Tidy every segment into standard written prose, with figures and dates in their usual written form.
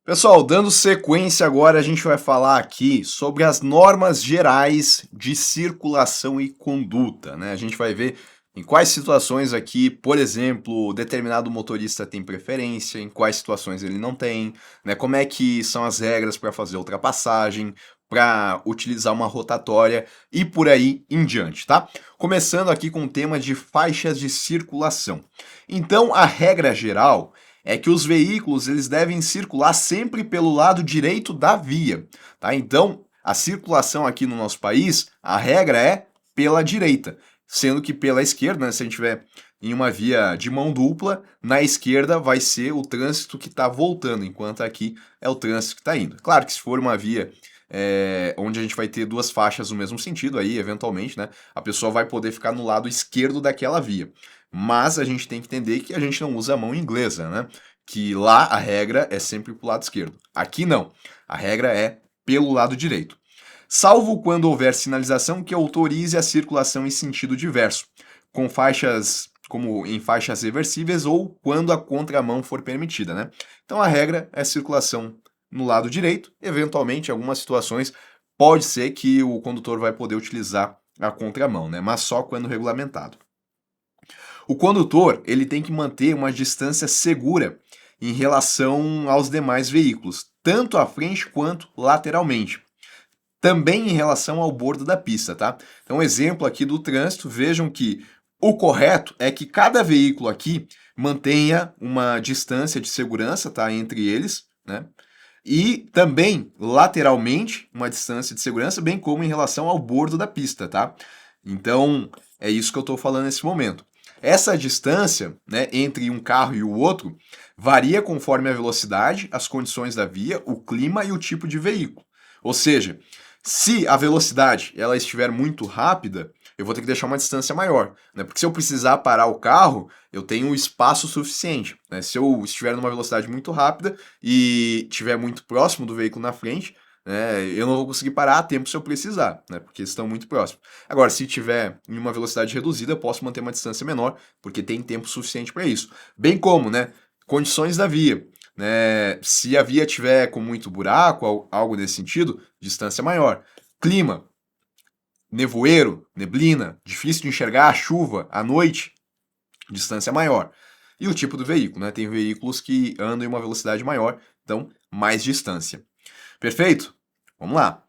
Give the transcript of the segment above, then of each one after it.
Pessoal, dando sequência agora, a gente vai falar aqui sobre as normas gerais de circulação e conduta, né? A gente vai ver em quais situações aqui, por exemplo, determinado motorista tem preferência, em quais situações ele não tem, né? Como é que são as regras para fazer ultrapassagem, para utilizar uma rotatória e por aí em diante, tá? Começando aqui com o tema de faixas de circulação. Então, a regra geral é que os veículos eles devem circular sempre pelo lado direito da via, tá? Então, a circulação aqui no nosso país, a regra é pela direita, sendo que pela esquerda, né, se a gente tiver em uma via de mão dupla, na esquerda vai ser o trânsito que está voltando, enquanto aqui é o trânsito que está indo. Claro que se for uma via onde a gente vai ter duas faixas no mesmo sentido, aí eventualmente, né, a pessoa vai poder ficar no lado esquerdo daquela via. Mas a gente tem que entender que a gente não usa a mão inglesa, né? Que lá a regra é sempre pro lado esquerdo. Aqui não. A regra é pelo lado direito. Salvo quando houver sinalização que autorize a circulação em sentido diverso, com faixas como em faixas reversíveis ou quando a contramão for permitida, né? Então a regra é circulação no lado direito. Eventualmente, em algumas situações, pode ser que o condutor vai poder utilizar a contramão, né? Mas só quando regulamentado. O condutor, ele tem que manter uma distância segura em relação aos demais veículos, tanto à frente quanto lateralmente. Também em relação ao bordo da pista, tá? Então, exemplo aqui do trânsito, vejam que o correto é que cada veículo aqui mantenha uma distância de segurança, tá, entre eles, né? E também lateralmente uma distância de segurança, bem como em relação ao bordo da pista, tá? Então, é isso que eu estou falando nesse momento. Essa distância, né, entre um carro e o outro varia conforme a velocidade, as condições da via, o clima e o tipo de veículo. Ou seja, se a velocidade ela estiver muito rápida, eu vou ter que deixar uma distância maior, né? Porque se eu precisar parar o carro, eu tenho espaço suficiente, né? Se eu estiver numa velocidade muito rápida e estiver muito próximo do veículo na frente, né, eu não vou conseguir parar a tempo se eu precisar, né? Porque eles estão muito próximos. Agora, se tiver em uma velocidade reduzida, eu posso manter uma distância menor, porque tem tempo suficiente para isso. Bem como, né, condições da via. Né? Se a via tiver com muito buraco, algo nesse sentido, distância maior. Clima, nevoeiro, neblina, difícil de enxergar, chuva, à noite, distância maior. E o tipo do veículo, né? Tem veículos que andam em uma velocidade maior, então mais distância. Perfeito? Vamos lá.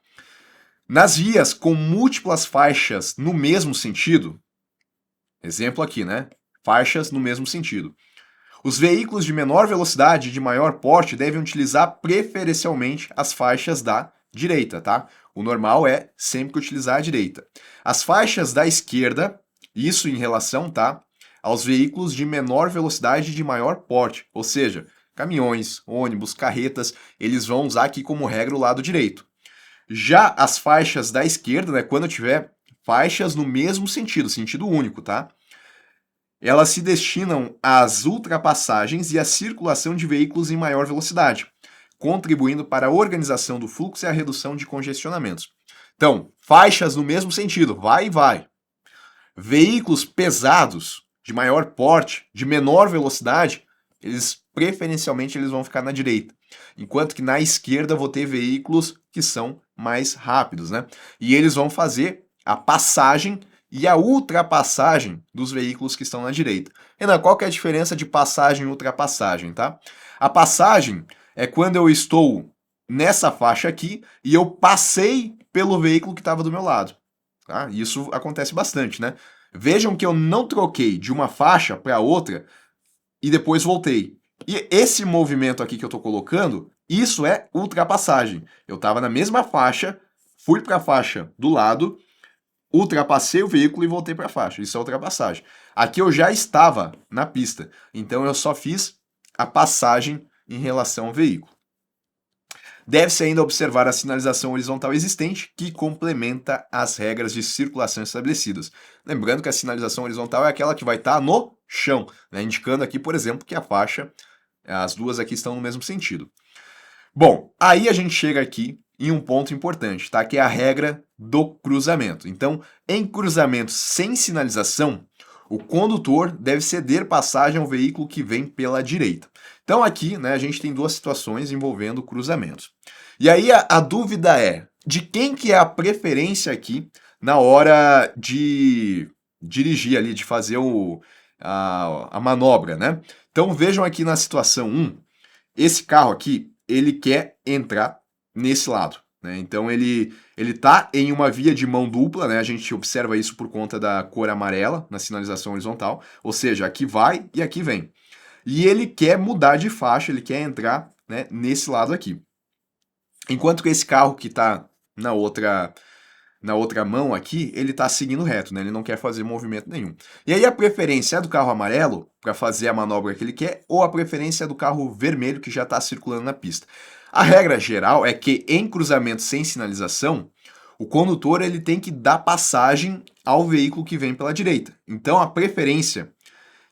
Nas vias com múltiplas faixas no mesmo sentido, exemplo aqui, né? Faixas no mesmo sentido. Os veículos de menor velocidade e de maior porte devem utilizar preferencialmente as faixas da direita, tá? O normal é sempre utilizar a direita. As faixas da esquerda, isso em relação, tá, aos veículos de menor velocidade e de maior porte, ou seja, caminhões, ônibus, carretas, eles vão usar aqui como regra o lado direito. Já as faixas da esquerda, né, quando tiver faixas no mesmo sentido, sentido único, tá? Elas se destinam às ultrapassagens e à circulação de veículos em maior velocidade, contribuindo para a organização do fluxo e a redução de congestionamentos. Então, faixas no mesmo sentido, vai e vai. Veículos pesados, de maior porte, de menor velocidade, eles preferencialmente eles vão ficar na direita, enquanto que na esquerda vou ter veículos que são mais rápidos, né? E eles vão fazer a passagem e a ultrapassagem dos veículos que estão na direita. Renan, qual que é a diferença de passagem e ultrapassagem, tá? A passagem é quando eu estou nessa faixa aqui e eu passei pelo veículo que estava do meu lado. Tá? Isso acontece bastante, né? Vejam que eu não troquei de uma faixa para outra e depois voltei. E esse movimento aqui que eu estou colocando, isso é ultrapassagem. Eu estava na mesma faixa, fui para a faixa do lado, ultrapassei o veículo e voltei para a faixa. Isso é ultrapassagem. Aqui eu já estava na pista, então eu só fiz a passagem em relação ao veículo. Deve-se ainda observar a sinalização horizontal existente, que complementa as regras de circulação estabelecidas. Lembrando que a sinalização horizontal é aquela que vai estar no chão, né? Indicando aqui, por exemplo, que a faixa, as duas aqui estão no mesmo sentido. Bom, aí a gente chega aqui em um ponto importante, tá? Que é a regra do cruzamento. Então, em cruzamentos sem sinalização, o condutor deve ceder passagem ao veículo que vem pela direita. Então aqui, né, a gente tem duas situações envolvendo cruzamentos. E aí a dúvida é, de quem que é a preferência aqui na hora de dirigir ali, de fazer a manobra, né? Então vejam aqui na situação 1, esse carro aqui, ele quer entrar nesse lado, né? Então ele tá em uma via de mão dupla, né? A gente observa isso por conta da cor amarela na sinalização horizontal, ou seja, aqui vai e aqui vem. E ele quer mudar de faixa, ele quer entrar, né, nesse lado aqui. Enquanto que esse carro que está na outra mão aqui, ele está seguindo reto, né? Ele não quer fazer movimento nenhum. E aí a preferência é do carro amarelo para fazer a manobra que ele quer ou a preferência é do carro vermelho que já está circulando na pista. A regra geral é que em cruzamento sem sinalização, o condutor ele tem que dar passagem ao veículo que vem pela direita. Então a preferência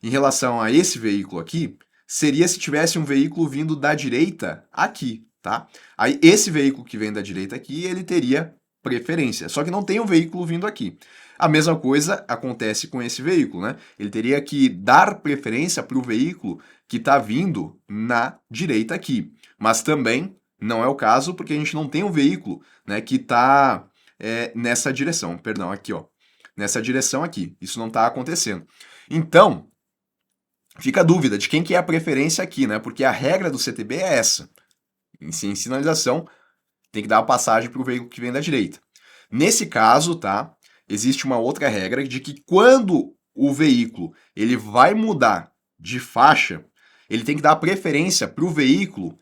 em relação a esse veículo aqui seria se tivesse um veículo vindo da direita aqui, tá? Aí esse veículo que vem da direita aqui, ele teria preferência, só que não tem um veículo vindo aqui. A mesma coisa acontece com esse veículo, né? Ele teria que dar preferência para o veículo que está vindo na direita aqui, mas também não é o caso porque a gente não tem um veículo, né, que está nessa direção, perdão, aqui, ó, nessa direção aqui. Isso não está acontecendo. Então, fica a dúvida de quem que é a preferência aqui, né? Porque a regra do CTB é essa. Em sinalização, tem que dar a passagem para o veículo que vem da direita. Nesse caso, tá? Existe uma outra regra de que quando o veículo ele vai mudar de faixa, ele tem que dar preferência para o veículo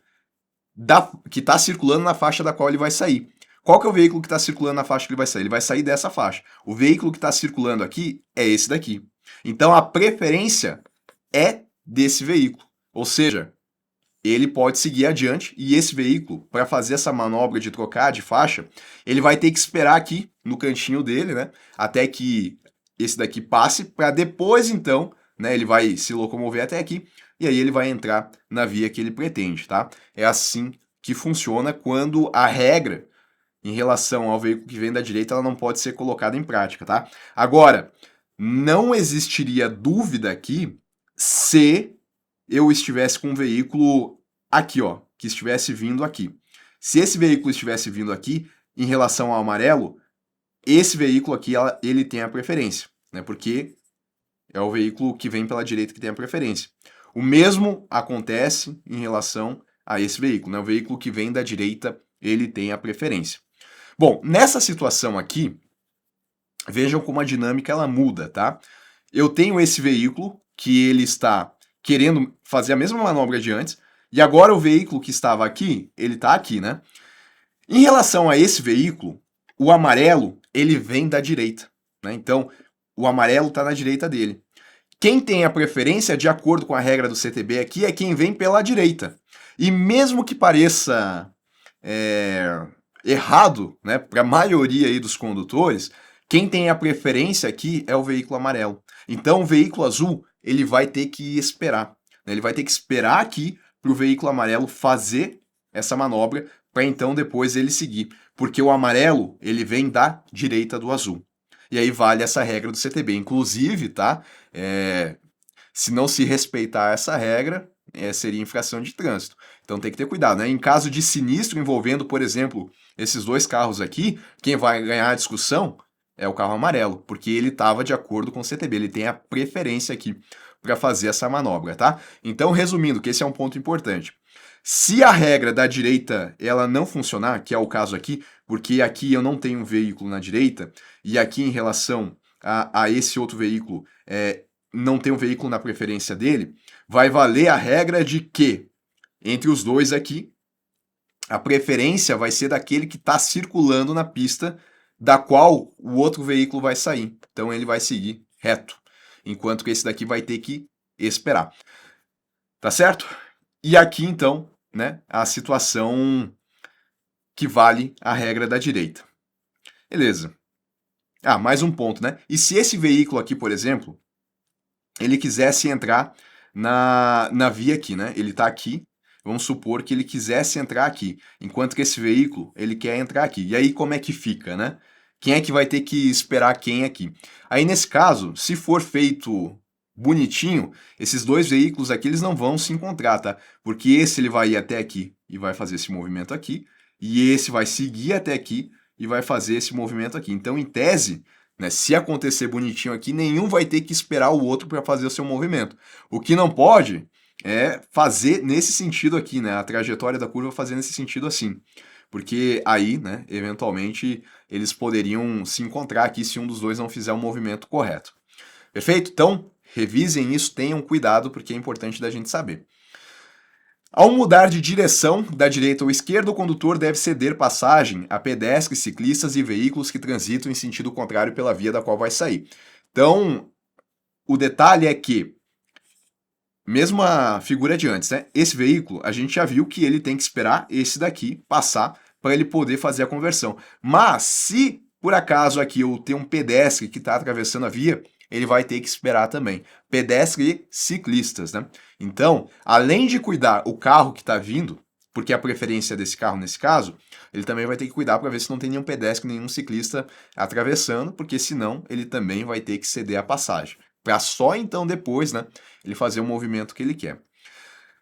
que está circulando na faixa da qual ele vai sair. Qual que é o veículo que está circulando na faixa que ele vai sair? Ele vai sair dessa faixa. O veículo que está circulando aqui é esse daqui. Então a preferência é desse veículo. Ou seja, ele pode seguir adiante e esse veículo, para fazer essa manobra de trocar de faixa, ele vai ter que esperar aqui no cantinho dele, né, até que esse daqui passe, para depois então, né, ele vai se locomover até aqui e aí ele vai entrar na via que ele pretende, tá? É assim que funciona quando a regra em relação ao veículo que vem da direita, ela não pode ser colocada em prática, tá? Agora, não existiria dúvida aqui se eu estivesse com um veículo aqui, ó, que estivesse vindo aqui. Se esse veículo estivesse vindo aqui, em relação ao amarelo, esse veículo aqui, ele tem a preferência, né? Porque é o veículo que vem pela direita que tem a preferência. O mesmo acontece em relação a esse veículo, né? O veículo que vem da direita, ele tem a preferência. Bom, nessa situação aqui, vejam como a dinâmica ela muda, tá? Eu tenho esse veículo que ele está querendo fazer a mesma manobra de antes, e agora o veículo que estava aqui, ele está aqui, né? Em relação a esse veículo, o amarelo, ele vem da direita, né? Então, o amarelo está na direita dele. Quem tem a preferência, de acordo com a regra do CTB aqui, é quem vem pela direita. E mesmo que pareça errado, né, para a maioria aí dos condutores, quem tem a preferência aqui é o veículo amarelo. Então, o veículo azul, ele vai ter que esperar, né? Ele vai ter que esperar aqui para o veículo amarelo fazer essa manobra para então depois ele seguir. Porque o amarelo, ele vem da direita do azul. E aí vale essa regra do CTB. Inclusive, tá? Se não se respeitar essa regra, seria infração de trânsito. Então tem que ter cuidado, né? Em caso de sinistro envolvendo, por exemplo, esses dois carros aqui, quem vai ganhar a discussão é o carro amarelo, porque ele estava de acordo com o CTB, ele tem a preferência aqui para fazer essa manobra, tá? Então, resumindo, que esse é um ponto importante. Se a regra da direita ela não funcionar, que é o caso aqui, porque aqui eu não tenho um veículo na direita, e aqui em relação a esse outro veículo, não tem um veículo na preferência dele, vai valer a regra de que, entre os dois aqui, a preferência vai ser daquele que está circulando na pista da qual o outro veículo vai sair. Então ele vai seguir reto, enquanto que esse daqui vai ter que esperar. Tá certo? E aqui então, né, a situação que vale a regra da direita. Beleza. Mais um ponto, né? E se esse veículo aqui, por exemplo, ele quisesse entrar na via aqui, né? Ele está aqui, vamos supor que ele quisesse entrar aqui, enquanto que esse veículo, ele quer entrar aqui. E aí como é que fica, né? Quem é que vai ter que esperar quem aqui? Aí nesse caso, se for feito bonitinho, esses dois veículos aqui eles não vão se encontrar, tá? Porque esse ele vai ir até aqui e vai fazer esse movimento aqui, e esse vai seguir até aqui e vai fazer esse movimento aqui. Então, em tese, né, se acontecer bonitinho aqui, nenhum vai ter que esperar o outro para fazer o seu movimento. O que não pode é fazer nesse sentido aqui, né? A trajetória da curva fazer nesse sentido assim. Porque aí, né, eventualmente, eles poderiam se encontrar aqui se um dos dois não fizer o movimento correto. Perfeito? Então, revisem isso, tenham cuidado, porque é importante da gente saber. Ao mudar de direção, da direita ou esquerda, o condutor deve ceder passagem a pedestres, ciclistas e veículos que transitam em sentido contrário pela via da qual vai sair. Então, o detalhe é que, mesmo a figura de antes, né? Esse veículo, a gente já viu que ele tem que esperar esse daqui passar para ele poder fazer a conversão. Mas, se por acaso aqui eu tenho um pedestre que está atravessando a via, ele vai ter que esperar também. Pedestre e ciclistas, né? Então, além de cuidar o carro que está vindo, porque a preferência desse carro nesse caso, ele também vai ter que cuidar para ver se não tem nenhum pedestre, nenhum ciclista atravessando, porque senão ele também vai ter que ceder a passagem. Para só então depois, né, ele fazer o movimento que ele quer.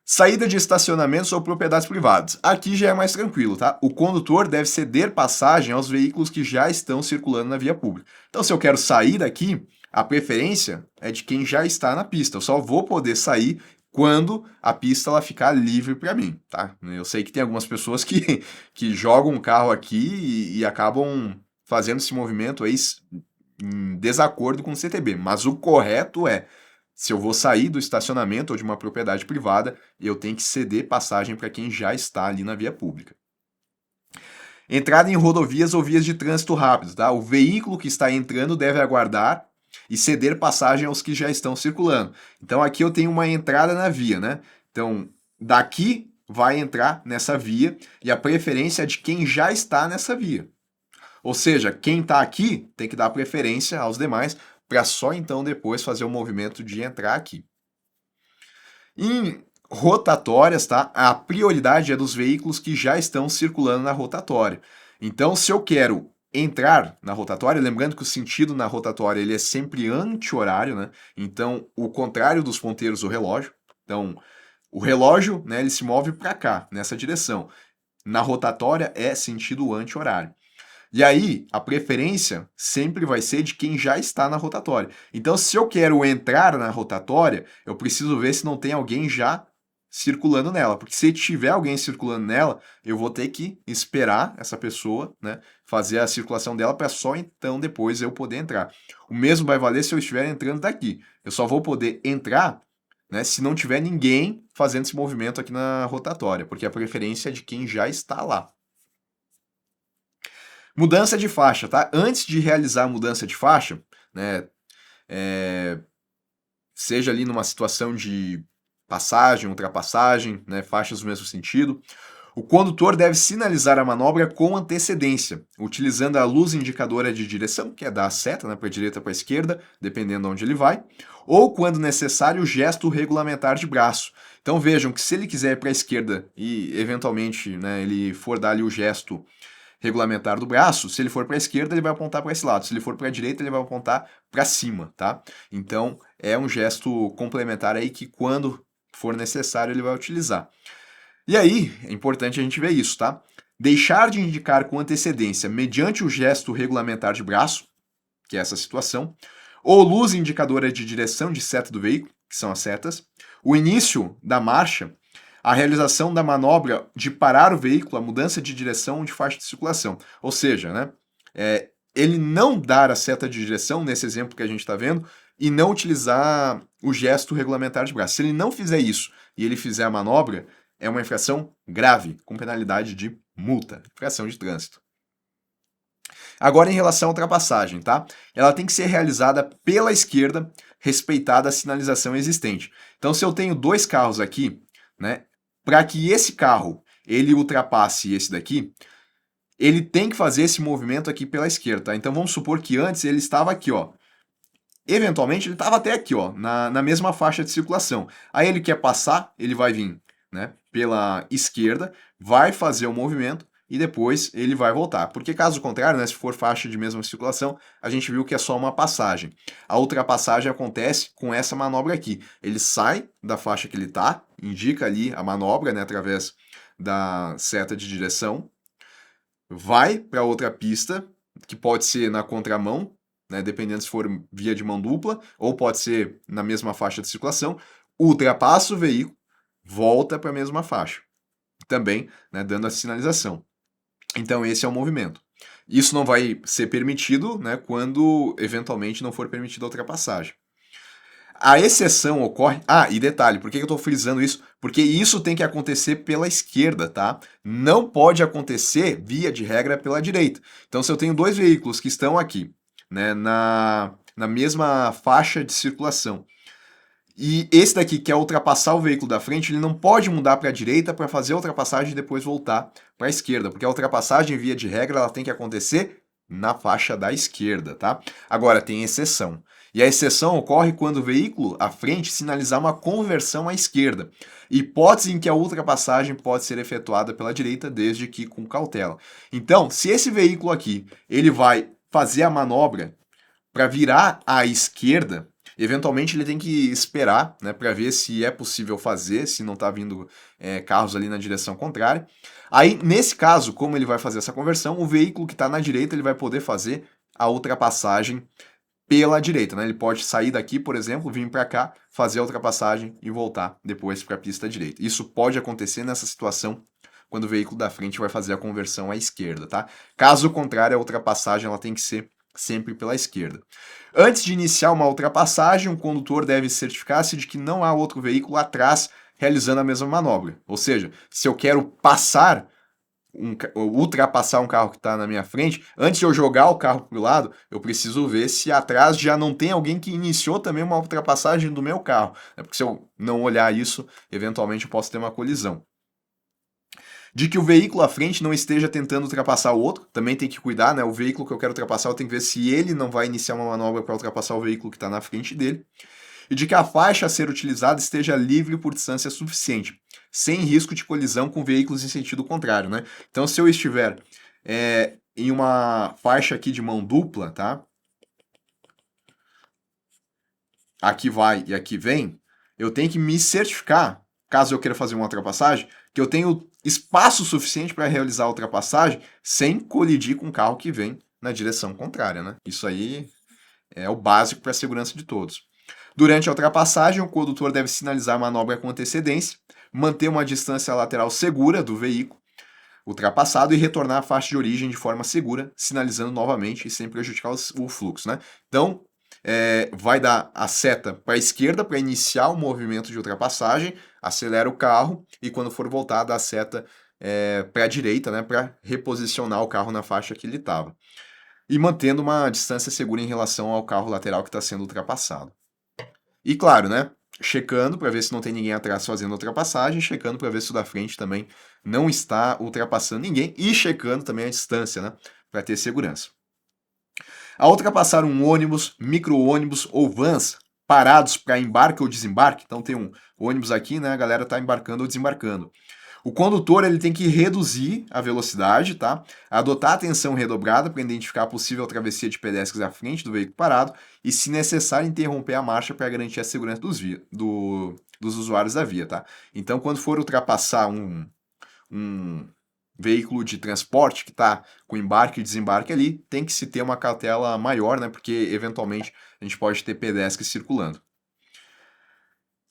Saída de estacionamentos ou propriedades privadas. Aqui já é mais tranquilo, tá? O condutor deve ceder passagem aos veículos que já estão circulando na via pública. Então, se eu quero sair daqui, a preferência é de quem já está na pista. Eu só vou poder sair quando a pista ela ficar livre para mim, tá? Eu sei que tem algumas pessoas que jogam o carro aqui e acabam fazendo esse movimento aí em desacordo com o CTB, mas o correto é, se eu vou sair do estacionamento ou de uma propriedade privada, eu tenho que ceder passagem para quem já está ali na via pública. Entrada em rodovias ou vias de trânsito rápido, tá? O veículo que está entrando deve aguardar e ceder passagem aos que já estão circulando. Então aqui eu tenho uma entrada na via, né? Então daqui vai entrar nessa via e a preferência é de quem já está nessa via. Ou seja, quem está aqui tem que dar preferência aos demais para só então depois fazer o movimento de entrar aqui. Em rotatórias, tá? A prioridade é dos veículos que já estão circulando na rotatória. Então, se eu quero entrar na rotatória, lembrando que o sentido na rotatória ele é sempre anti-horário, né? Então, o contrário dos ponteiros do relógio. Então, o relógio, né, ele se move para cá, nessa direção. Na rotatória é sentido anti-horário. E aí, a preferência sempre vai ser de quem já está na rotatória. Então, se eu quero entrar na rotatória, eu preciso ver se não tem alguém já circulando nela. Porque se tiver alguém circulando nela, eu vou ter que esperar essa pessoa, né, fazer a circulação dela para só então depois eu poder entrar. O mesmo vai valer se eu estiver entrando daqui. Eu só vou poder entrar, né, se não tiver ninguém fazendo esse movimento aqui na rotatória, porque a preferência é de quem já está lá. Mudança de faixa, tá? Antes de realizar a mudança de faixa, né, seja ali numa situação de passagem, ultrapassagem, né, faixas do mesmo sentido, o condutor deve sinalizar a manobra com antecedência, utilizando a luz indicadora de direção, que é dar a seta, né, para a direita ou para a esquerda, dependendo de onde ele vai, ou, quando necessário, o gesto regulamentar de braço. Então vejam que se ele quiser ir para a esquerda e, eventualmente, né, ele for dar ali o gesto regulamentar do braço, se ele for para a esquerda, ele vai apontar para esse lado. Se ele for para a direita, ele vai apontar para cima, tá? Então, é um gesto complementar aí que, quando for necessário, ele vai utilizar. E aí, é importante a gente ver isso, tá? Deixar de indicar com antecedência mediante o gesto regulamentar de braço, que é essa situação, ou luz indicadora de direção de seta do veículo, que são as setas, o início da marcha, a realização da manobra de parar o veículo, a mudança de direção de faixa de circulação. Ou seja, né, ele não dar a seta de direção, nesse exemplo que a gente está vendo, e não utilizar o gesto regulamentar de braço. Se ele não fizer isso e ele fizer a manobra, é uma infração grave, com penalidade de multa, infração de trânsito. Agora, em relação à ultrapassagem, tá? Ela tem que ser realizada pela esquerda, respeitada a sinalização existente. Então, se eu tenho dois carros aqui, né, para que esse carro ele ultrapasse esse daqui, ele tem que fazer esse movimento aqui pela esquerda, tá? Então vamos supor que antes ele estava aqui, ó. Eventualmente ele estava até aqui, ó, na mesma faixa de circulação. Aí ele quer passar, ele vai vir, né, pela esquerda, vai fazer o movimento e depois ele vai voltar. Porque caso contrário, né, se for faixa de mesma circulação, a gente viu que é só uma passagem. A ultrapassagem acontece com essa manobra aqui. Ele sai da faixa que ele está, indica ali a manobra, né, através da seta de direção, vai para outra pista, que pode ser na contramão, né, dependendo se for via de mão dupla, ou pode ser na mesma faixa de circulação, ultrapassa o veículo, volta para a mesma faixa, também, né, dando a sinalização. Então esse é o movimento. Isso não vai ser permitido, né, quando eventualmente não for permitida a ultrapassagem. A exceção ocorre. Ah, e detalhe, por que eu estou frisando isso? Porque isso tem que acontecer pela esquerda, tá? Não pode acontecer, via de regra, pela direita. Então, se eu tenho dois veículos que estão aqui, né, na mesma faixa de circulação, e esse daqui quer ultrapassar o veículo da frente, ele não pode mudar para a direita para fazer a ultrapassagem e depois voltar para a esquerda, porque a ultrapassagem, via de regra, ela tem que acontecer na faixa da esquerda, tá? Agora, tem exceção. E a exceção ocorre quando o veículo à frente sinalizar uma conversão à esquerda. Hipótese em que a ultrapassagem pode ser efetuada pela direita, desde que com cautela. Então, se esse veículo aqui, ele vai fazer a manobra para virar à esquerda, eventualmente ele tem que esperar, né, para ver se é possível fazer, se não está vindo carros ali na direção contrária. Aí, nesse caso, como ele vai fazer essa conversão, o veículo que está na direita ele vai poder fazer a ultrapassagem pela direita, né? Ele pode sair daqui, por exemplo, vir para cá, fazer a ultrapassagem e voltar depois para a pista direita. Isso pode acontecer nessa situação quando o veículo da frente vai fazer a conversão à esquerda, tá? Caso contrário, a ultrapassagem ela tem que ser sempre pela esquerda. Antes de iniciar uma ultrapassagem, o condutor deve certificar-se de que não há outro veículo atrás realizando a mesma manobra. Ou seja, se eu quero ultrapassar um carro que está na minha frente, antes de eu jogar o carro para o lado, eu preciso ver se atrás já não tem alguém que iniciou também uma ultrapassagem do meu carro. Porque se eu não olhar isso, eventualmente eu posso ter uma colisão. De que o veículo à frente não esteja tentando ultrapassar o outro, também tem que cuidar, né? O veículo que eu quero ultrapassar, eu tenho que ver se ele não vai iniciar uma manobra para ultrapassar o veículo que está na frente dele. E de que a faixa a ser utilizada esteja livre por distância suficiente, sem risco de colisão com veículos em sentido contrário, né? Então, se eu estiver em uma faixa aqui de mão dupla, tá? Aqui vai e aqui vem, eu tenho que me certificar, caso eu queira fazer uma ultrapassagem, que eu tenho espaço suficiente para realizar a ultrapassagem sem colidir com o carro que vem na direção contrária, né? Isso aí é o básico para a segurança de todos. Durante a ultrapassagem, o condutor deve sinalizar a manobra com antecedência, manter uma distância lateral segura do veículo ultrapassado e retornar à faixa de origem de forma segura, sinalizando novamente e sem prejudicar o fluxo, né? Então, vai dar a seta para a esquerda para iniciar o movimento de ultrapassagem, acelera o carro e quando for voltar, dá a seta para a direita, né, para reposicionar o carro na faixa que ele estava. E mantendo uma distância segura em relação ao carro lateral que está sendo ultrapassado. E claro, né, checando para ver se não tem ninguém atrás fazendo ultrapassagem, checando para ver se o da frente também não está ultrapassando ninguém e checando também a distância, né, para ter segurança. Ao ultrapassar um ônibus, micro-ônibus ou vans parados para embarque ou desembarque, então tem um ônibus aqui, né, a galera está embarcando ou desembarcando. O condutor ele tem que reduzir a velocidade, tá? Adotar atenção redobrada para identificar a possível travessia de pedestres à frente do veículo parado e, se necessário, interromper a marcha para garantir a segurança dos usuários da via, tá? Então, quando for ultrapassar um veículo de transporte que está com embarque e desembarque ali, tem que se ter uma cautela maior, né? Porque, eventualmente, a gente pode ter pedestres circulando.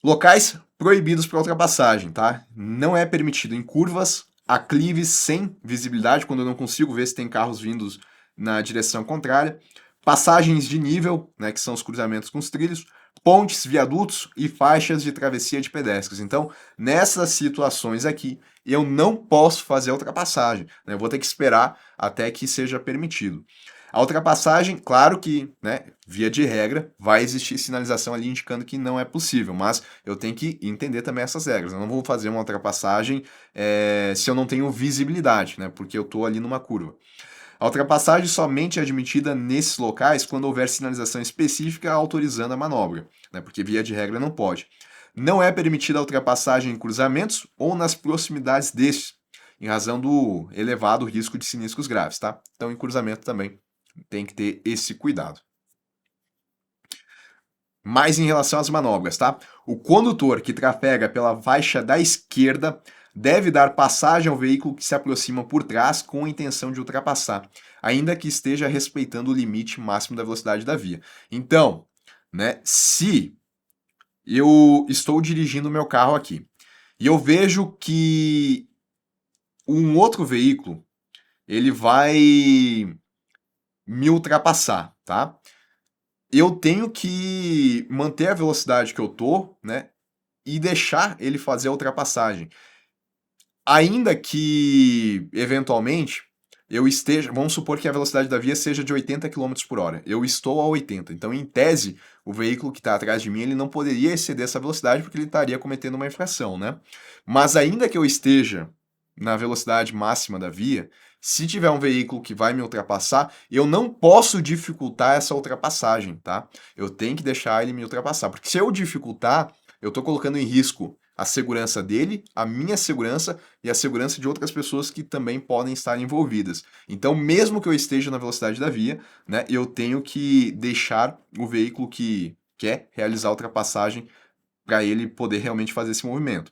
Locais proibidos para ultrapassagem, tá? Não é permitido em curvas, aclives sem visibilidade, quando eu não consigo ver se tem carros vindos na direção contrária, passagens de nível, né, que são os cruzamentos com os trilhos, pontes, viadutos e faixas de travessia de pedestres. Então, nessas situações aqui, eu não posso fazer a ultrapassagem, né? Eu vou ter que esperar até que seja permitido. A ultrapassagem, claro que, né, via de regra, vai existir sinalização ali indicando que não é possível, mas eu tenho que entender também essas regras. Eu não vou fazer uma ultrapassagem se eu não tenho visibilidade, né, porque eu estou ali numa curva. A ultrapassagem somente é admitida nesses locais quando houver sinalização específica autorizando a manobra, né, porque via de regra não pode. Não é permitida a ultrapassagem em cruzamentos ou nas proximidades destes. em razão do elevado risco de sinistros graves, tá? Então, em cruzamento também tem que ter esse cuidado. Mais em relação às manobras, tá? O condutor que trafega pela faixa da esquerda deve dar passagem ao veículo que se aproxima por trás com a intenção de ultrapassar, ainda que esteja respeitando o limite máximo da velocidade da via. Então, né, se eu estou dirigindo o meu carro aqui e eu vejo que um outro veículo ele vai me ultrapassar, tá? Eu tenho que manter a velocidade que eu tô, né, e deixar ele fazer a ultrapassagem. Ainda que, eventualmente, eu esteja, vamos supor que a velocidade da via seja de 80 km por hora. Eu estou a 80. Então, em tese, o veículo que está atrás de mim, ele não poderia exceder essa velocidade porque ele estaria cometendo uma infração, né? Mas ainda que eu esteja na velocidade máxima da via, se tiver um veículo que vai me ultrapassar, eu não posso dificultar essa ultrapassagem, tá? Eu tenho que deixar ele me ultrapassar, porque se eu dificultar, eu estou colocando em risco a segurança dele, a minha segurança e a segurança de outras pessoas que também podem estar envolvidas. Então, mesmo que eu esteja na velocidade da via, né, eu tenho que deixar o veículo que quer realizar a ultrapassagem para ele poder realmente fazer esse movimento.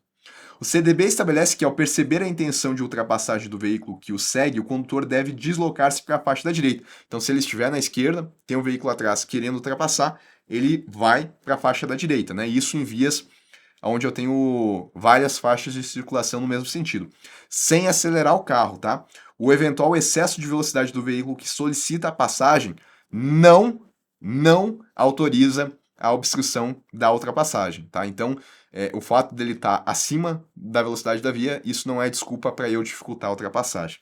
O CDB estabelece que, ao perceber a intenção de ultrapassagem do veículo que o segue, o condutor deve deslocar-se para a faixa da direita. Então, se ele estiver na esquerda, tem um veículo atrás querendo ultrapassar, ele vai para a faixa da direita, né? Isso em vias onde eu tenho várias faixas de circulação no mesmo sentido, sem acelerar o carro, tá? O eventual excesso de velocidade do veículo que solicita a passagem não autoriza a obstrução da ultrapassagem, tá? Então, o fato dele estar acima da velocidade da via, isso não é desculpa para eu dificultar a ultrapassagem.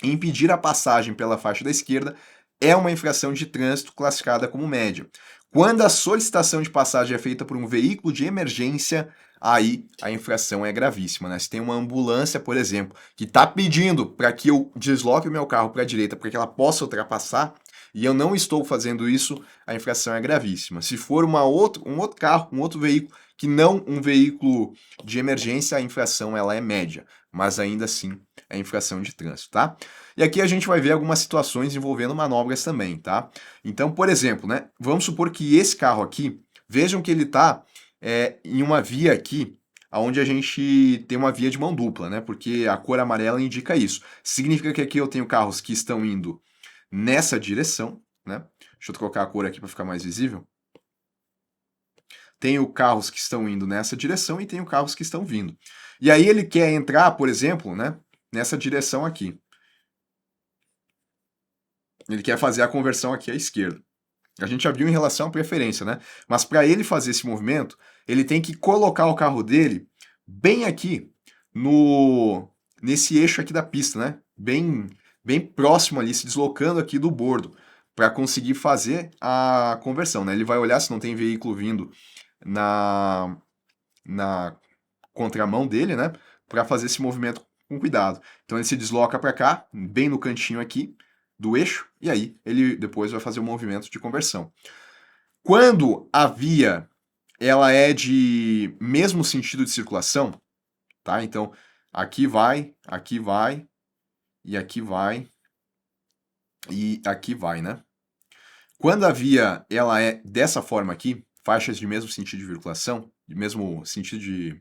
Impedir a passagem pela faixa da esquerda é uma infração de trânsito classificada como média. Quando a solicitação de passagem é feita por um veículo de emergência, aí a infração é gravíssima, né? Se tem uma ambulância, por exemplo, que está pedindo para que eu desloque o meu carro para a direita para que ela possa ultrapassar, e eu não estou fazendo isso, a infração é gravíssima. Se for um outro carro, um outro veículo, que não um veículo de emergência, a infração ela é média, mas ainda assim é infração de trânsito, tá? E aqui a gente vai ver algumas situações envolvendo manobras também, tá? Então, por exemplo, né? Vamos supor que esse carro aqui, vejam que ele está em uma via aqui, onde a gente tem uma via de mão dupla, né? Porque a cor amarela indica isso. Significa que aqui eu tenho carros que estão indo nessa direção, né? Deixa eu trocar a cor aqui para ficar mais visível. Tenho carros que estão indo nessa direção e tenho carros que estão vindo. E aí ele quer entrar, por exemplo, né, nessa direção aqui. Ele quer fazer a conversão aqui à esquerda. A gente já viu em relação à preferência, né? Mas para ele fazer esse movimento, ele tem que colocar o carro dele bem aqui nesse eixo aqui da pista, né? Bem próximo ali, se deslocando aqui do bordo, para conseguir fazer a conversão, né? Ele vai olhar se não tem veículo vindo na contramão dele, né? Para fazer esse movimento com cuidado. Então ele se desloca para cá, bem no cantinho aqui do eixo, e aí ele depois vai fazer o movimento de conversão. Quando a via ela é de mesmo sentido de circulação, tá? Então aqui vai e aqui vai e aqui vai, né? Quando a via ela é dessa forma aqui, faixas de mesmo sentido de circulação, de mesmo sentido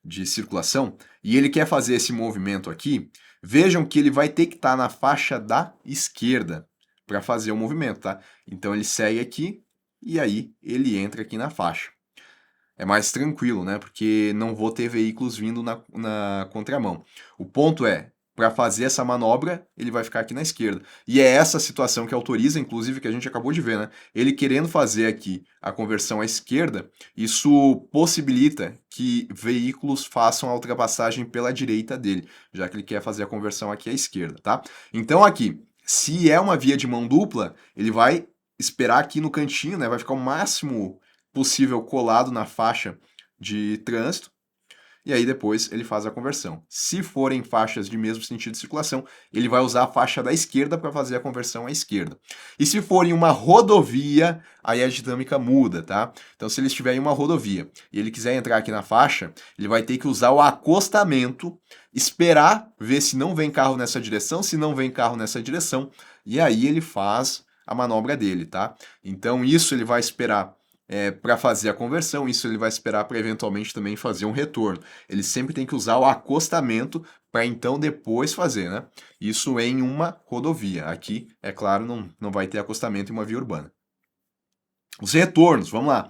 de circulação, e ele quer fazer esse movimento aqui, vejam que ele vai ter que estar na faixa da esquerda para fazer o movimento, tá? Então ele segue aqui e aí ele entra aqui na faixa. É mais tranquilo, né? Porque não vou ter veículos vindo na contramão. O ponto é, para fazer essa manobra, ele vai ficar aqui na esquerda. E é essa situação que autoriza, inclusive, que a gente acabou de ver, né? Ele querendo fazer aqui a conversão à esquerda, isso possibilita que veículos façam a ultrapassagem pela direita dele, já que ele quer fazer a conversão aqui à esquerda, tá? Então aqui, se é uma via de mão dupla, ele vai esperar aqui no cantinho, né? Vai ficar o máximo possível colado na faixa de trânsito. e aí depois ele faz a conversão. Se forem faixas de mesmo sentido de circulação, ele vai usar a faixa da esquerda para fazer a conversão à esquerda. E se for em uma rodovia, aí a dinâmica muda, tá? Então se ele estiver em uma rodovia e ele quiser entrar aqui na faixa, ele vai ter que usar o acostamento, esperar, ver se não vem carro nessa direção, se não vem carro nessa direção, e aí ele faz a manobra dele, tá? Então isso ele vai esperar para fazer a conversão, isso ele vai esperar para eventualmente também fazer um retorno. Ele sempre tem que usar o acostamento para então depois fazer, né? Isso em uma rodovia. Aqui, é claro, não vai ter acostamento em uma via urbana. Os retornos, vamos lá.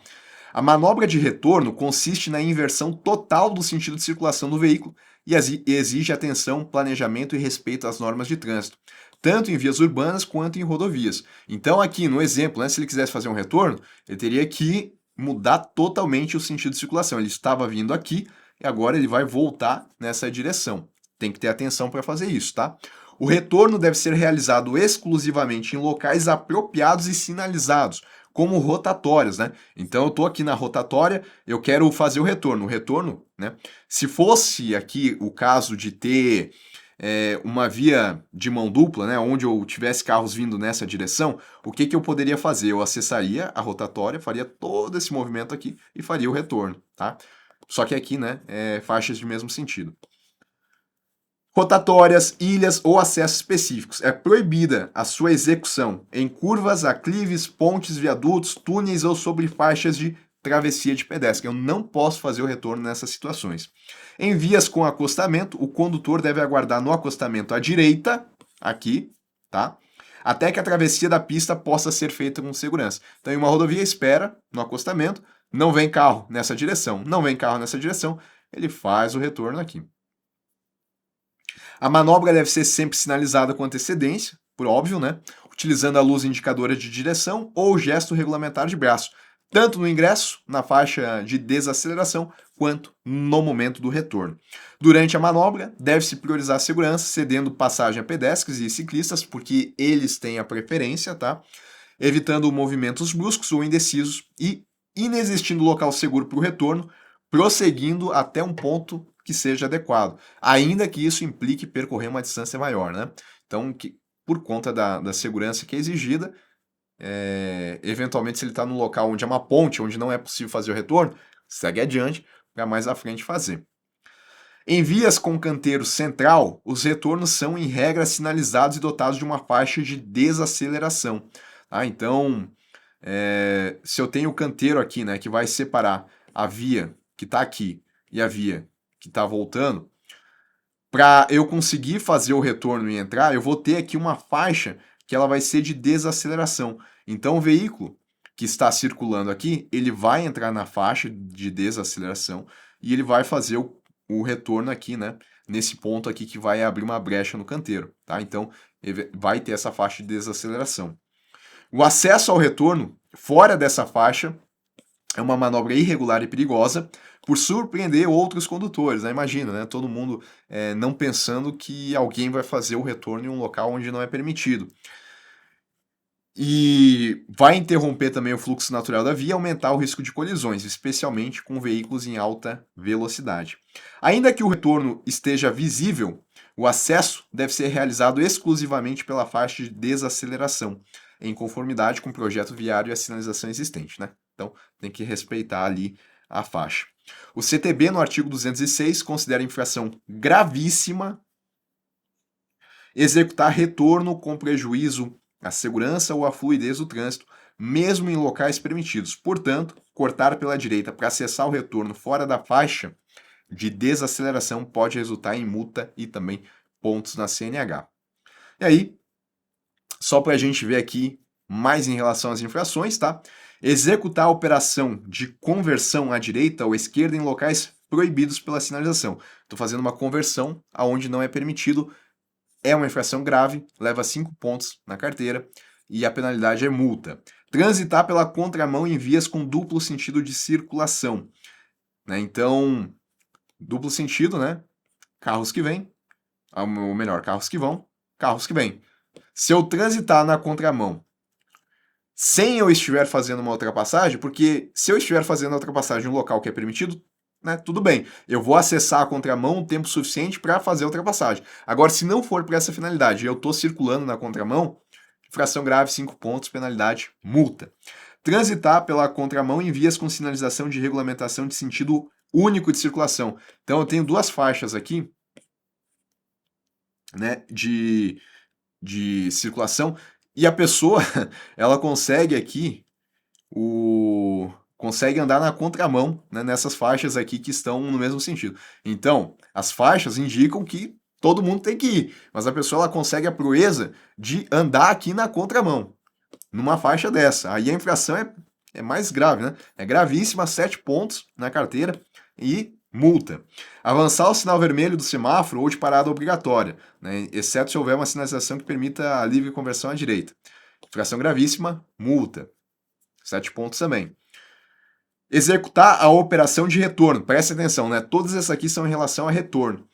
A manobra de retorno consiste na inversão total do sentido de circulação do veículo e exige atenção, planejamento e respeito às normas de trânsito, tanto em vias urbanas quanto em rodovias. Então, aqui no exemplo, né, se ele quisesse fazer um retorno, ele teria que mudar totalmente o sentido de circulação. Ele estava vindo aqui e agora ele vai voltar nessa direção. Tem que ter atenção para fazer isso, tá? O retorno deve ser realizado exclusivamente em locais apropriados e sinalizados, como rotatórias, né? Então eu estou aqui na rotatória, eu quero fazer o retorno. O retorno, né? Se fosse aqui o caso de ter uma via de mão dupla, né? Onde eu tivesse carros vindo nessa direção, o que eu poderia fazer? Eu acessaria a rotatória, faria todo esse movimento aqui e faria o retorno, tá? Só que aqui, né? Faixas de mesmo sentido. Rotatórias, ilhas ou acessos específicos. É proibida a sua execução em curvas, aclives, pontes, viadutos, túneis ou sobre faixas de travessia de pedestre. Eu não posso fazer o retorno nessas situações. Em vias com acostamento, o condutor deve aguardar no acostamento à direita, aqui, tá? Até que a travessia da pista possa ser feita com segurança. Então, em uma rodovia, espera no acostamento, não vem carro nessa direção, não vem carro nessa direção, ele faz o retorno aqui. A manobra deve ser sempre sinalizada com antecedência, por óbvio, né? Utilizando a luz indicadora de direção ou o gesto regulamentar de braço, tanto no ingresso, na faixa de desaceleração, quanto no momento do retorno. Durante a manobra, deve-se priorizar a segurança, cedendo passagem a pedestres e ciclistas, porque eles têm a preferência, tá? Evitando movimentos bruscos ou indecisos e, inexistindo local seguro para o retorno, prosseguindo até um ponto que seja adequado, ainda que isso implique percorrer uma distância maior, né? Então, por conta da segurança que é exigida, eventualmente se ele está num local onde é uma ponte, onde não é possível fazer o retorno, segue adiante para mais à frente fazer. Em vias com canteiro central, os retornos são em regra sinalizados e dotados de uma faixa de desaceleração. Tá? Então, se eu tenho o canteiro aqui, né, que vai separar a via que está aqui e a via que está voltando, para eu conseguir fazer o retorno e entrar, eu vou ter aqui uma faixa que ela vai ser de desaceleração. Então o veículo que está circulando aqui, ele vai entrar na faixa de desaceleração e ele vai fazer o retorno aqui, né? Nesse ponto aqui que vai abrir uma brecha no canteiro, tá? Então vai ter essa faixa de desaceleração. O acesso ao retorno fora dessa faixa é uma manobra irregular e perigosa por surpreender outros condutores, né? Imagina, né? Todo mundo não pensando que alguém vai fazer o retorno em um local onde não é permitido. E vai interromper também o fluxo natural da via e aumentar o risco de colisões, especialmente com veículos em alta velocidade. Ainda que o retorno esteja visível, o acesso deve ser realizado exclusivamente pela faixa de desaceleração, em conformidade com o projeto viário e a sinalização existente, né? Então, tem que respeitar ali a faixa. O CTB, no artigo 206, considera infração gravíssima executar retorno com prejuízo à segurança ou à fluidez do trânsito, mesmo em locais permitidos. Portanto, cortar pela direita para acessar o retorno fora da faixa de desaceleração pode resultar em multa e também pontos na CNH. E aí, só para a gente ver aqui mais em relação às infrações, tá? Executar a operação de conversão à direita ou à esquerda em locais proibidos pela sinalização. Estou fazendo uma conversão aonde não é permitido, é uma infração grave, leva 5 pontos na carteira e a penalidade é multa. Transitar pela contramão em vias com duplo sentido de circulação, né? Então, duplo sentido, né? Carros que vêm, ou melhor, carros que vão, carros que vêm. Se eu transitar na contramão sem eu estiver fazendo uma ultrapassagem, porque se eu estiver fazendo a ultrapassagem em um local que é permitido, né, tudo bem. Eu vou acessar a contramão um tempo suficiente para fazer a ultrapassagem. Agora, se não for para essa finalidade, eu estou circulando na contramão, infração grave, 5 pontos, penalidade, multa. Transitar pela contramão em vias com sinalização de regulamentação de sentido único de circulação. Então, eu tenho duas faixas aqui, né, de circulação, e a pessoa, ela consegue aqui, consegue andar na contramão, né, nessas faixas aqui que estão no mesmo sentido. Então, as faixas indicam que todo mundo tem que ir, mas a pessoa ela consegue a proeza de andar aqui na contramão, numa faixa dessa. Aí a infração é mais grave, né? É gravíssima, 7 pontos na carteira e multa. Avançar o sinal vermelho do semáforo ou de parada obrigatória, né, exceto se houver uma sinalização que permita a livre conversão à direita. Infração gravíssima, multa. 7 pontos também. Executar a operação de retorno. Preste atenção, né? Todas essas aqui são em relação a retorno.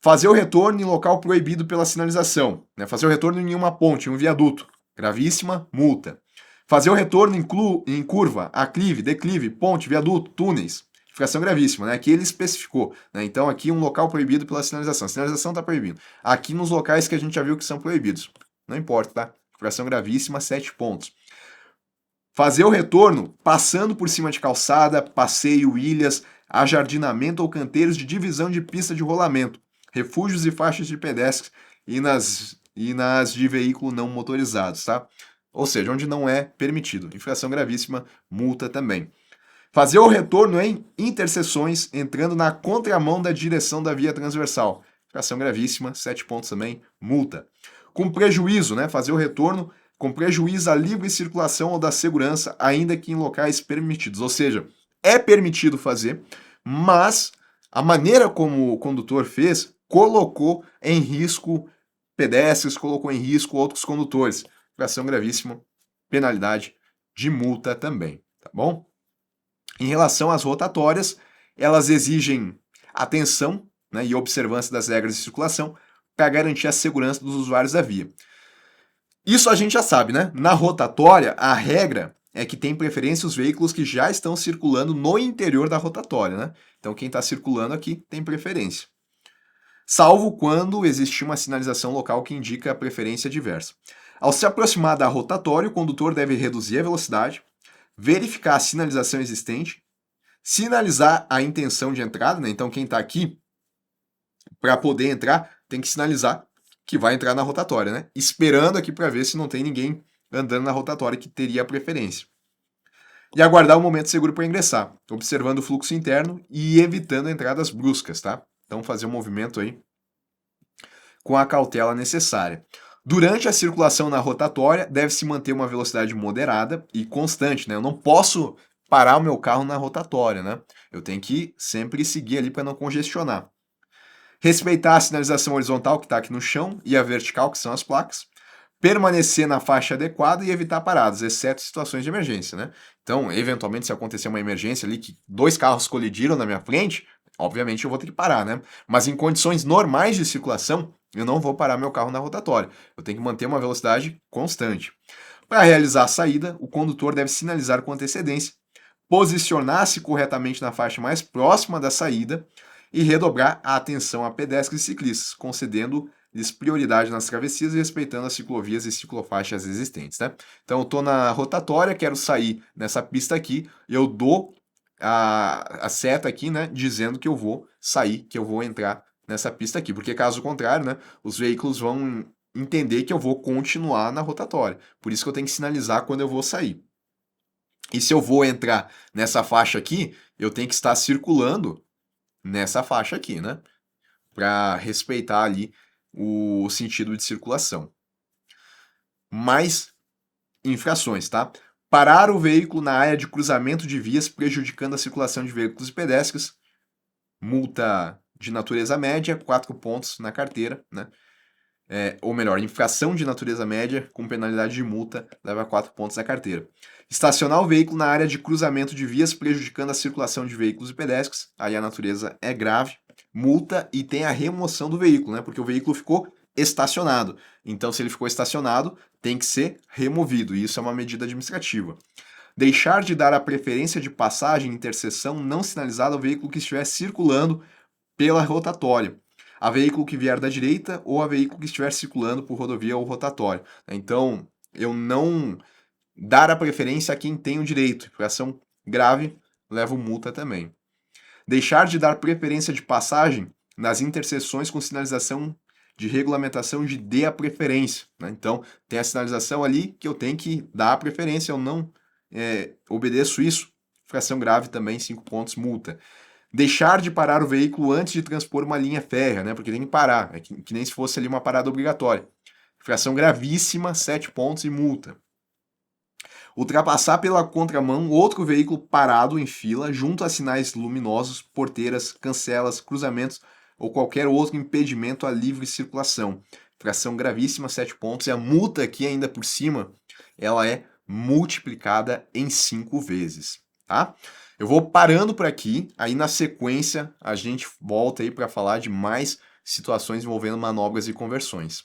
Fazer o retorno em local proibido pela sinalização. Né? Fazer o retorno em uma ponte, em um viaduto. Gravíssima, multa. Fazer o retorno em curva, aclive, declive, ponte, viaduto, túneis. Infração gravíssima, né? Aqui ele especificou. Né? Então, aqui um local proibido pela sinalização. A sinalização está proibindo. Aqui nos locais que a gente já viu que são proibidos. Não importa, tá? Infração gravíssima, 7 pontos. Fazer o retorno passando por cima de calçada, passeio, ilhas, ajardinamento ou canteiros de divisão de pista de rolamento, refúgios e faixas de pedestres e nas de veículo não motorizados, tá? Ou seja, onde não é permitido. Infração gravíssima, multa também. Fazer o retorno em interseções, entrando na contramão da direção da via transversal. Infração gravíssima, 7 pontos também, multa. Com prejuízo, né? Fazer o retorno com prejuízo à livre circulação ou da segurança, ainda que em locais permitidos. Ou seja, é permitido fazer, mas a maneira como o condutor fez colocou em risco pedestres, colocou em risco outros condutores. Infração gravíssima, penalidade de multa também, tá bom? Em relação às rotatórias, elas exigem atenção, né, e observância das regras de circulação para garantir a segurança dos usuários da via. Isso a gente já sabe, né? Na rotatória, a regra é que tem preferência os veículos que já estão circulando no interior da rotatória, né? Então, quem está circulando aqui tem preferência. Salvo quando existe uma sinalização local que indica a preferência diversa. Ao se aproximar da rotatória, o condutor deve reduzir a velocidade, verificar a sinalização existente, sinalizar a intenção de entrada, né? Então, quem está aqui, para poder entrar, tem que sinalizar que vai entrar na rotatória, né? Esperando aqui para ver se não tem ninguém andando na rotatória que teria a preferência. E aguardar o momento seguro para ingressar, observando o fluxo interno e evitando entradas bruscas, tá? Então fazer um movimento aí com a cautela necessária. Durante a circulação na rotatória, deve-se manter uma velocidade moderada e constante, né? Eu não posso parar o meu carro na rotatória, né? Eu tenho que sempre seguir ali para não congestionar. Respeitar a sinalização horizontal que está aqui no chão e a vertical, que são as placas. Permanecer na faixa adequada e evitar paradas, exceto situações de emergência, né? Então, eventualmente, se acontecer uma emergência ali, que 2 carros colidiram na minha frente, obviamente eu vou ter que parar, né? Mas em condições normais de circulação, eu não vou parar meu carro na rotatória. Eu tenho que manter uma velocidade constante. Para realizar a saída, o condutor deve sinalizar com antecedência, posicionar-se corretamente na faixa mais próxima da saída, e redobrar a atenção a pedestres e ciclistas, concedendo-lhes prioridade nas travessias e respeitando as ciclovias e ciclofaixas existentes, né? Então, eu estou na rotatória, quero sair nessa pista aqui, eu dou a seta aqui, né, dizendo que eu vou sair, que eu vou entrar nessa pista aqui, porque caso contrário, né, os veículos vão entender que eu vou continuar na rotatória. Por isso que eu tenho que sinalizar quando eu vou sair. E se eu vou entrar nessa faixa aqui, eu tenho que estar circulando nessa faixa aqui, né? Para respeitar ali o sentido de circulação. Mais infrações, tá? Parar o veículo na área de cruzamento de vias, prejudicando a circulação de veículos e pedestres. Multa de natureza média, 4 pontos na carteira, né? Ou melhor, infração de natureza média com penalidade de multa leva 4 pontos na carteira. Estacionar o veículo na área de cruzamento de vias, prejudicando a circulação de veículos e pedestres. Aí a natureza é grave. Multa e tem a remoção do veículo, né? Porque o veículo ficou estacionado. Então, se ele ficou estacionado, tem que ser removido. E isso é uma medida administrativa. Deixar de dar a preferência de passagem em interseção não sinalizada ao veículo que estiver circulando pela rotatória, a veículo que vier da direita ou a veículo que estiver circulando por rodovia ou rotatória. Então, eu não dar a preferência a quem tem o direito. Infração grave, levo multa também. Deixar de dar preferência de passagem nas interseções com sinalização de regulamentação de dê a preferência, né? Então, tem a sinalização ali que eu tenho que dar a preferência, eu não obedeço isso, infração grave também, 5 pontos, multa. Deixar de parar o veículo antes de transpor uma linha férrea, né? Porque tem que parar, é que nem se fosse ali uma parada obrigatória. Infração gravíssima, 7 pontos e multa. Ultrapassar pela contramão outro veículo parado em fila junto a sinais luminosos, porteiras, cancelas, cruzamentos ou qualquer outro impedimento à livre circulação. Infração gravíssima, 7 pontos. E a multa aqui ainda por cima, ela é multiplicada em 5 vezes, tá? Eu vou parando por aqui, aí na sequência a gente volta aí para falar de mais situações envolvendo manobras e conversões.